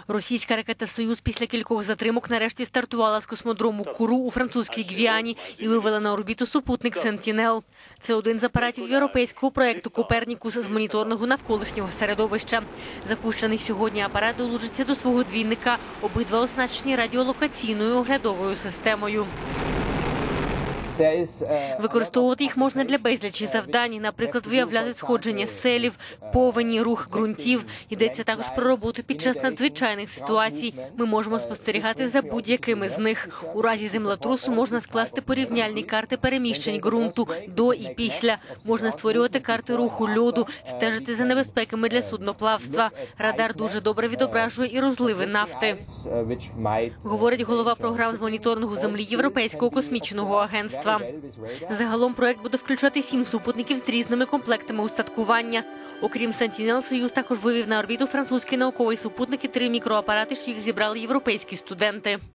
Російська ракета «Союз» після кількох затримок нарешті стартувала з космодрому Куру у французькій Гвіані і вивела на орбіту супутник «Сентінел». Це один з апаратів європейського проєкту «Копернікус» з моніторингу навколишнього середовища. Запущений сьогодні апарат долучиться до свого двійника, обидва оснащені радіолокаційною оглядовою системою. Використовувати їх можна для безлічі завдань, наприклад, виявляти сходження селів, повені, рух ґрунтів. Йдеться також про роботу під час надзвичайних ситуацій. Ми можемо спостерігати за будь-якими з них. У разі землетрусу можна скласти порівняльні карти переміщень ґрунту до і після. Можна створювати карти руху льоду, стежити за небезпеками для судноплавства. Радар дуже добре відображує і розливи нафти. Говорить голова програм з моніторингу землі Європейського космічного агентства. Загалом проект буде включати 7 супутників з різними комплектами устаткування. Окрім «Сентінел», «Союз» також вивів на орбіту французький науковий супутник і 3 мікроапарати, що їх зібрали європейські студенти.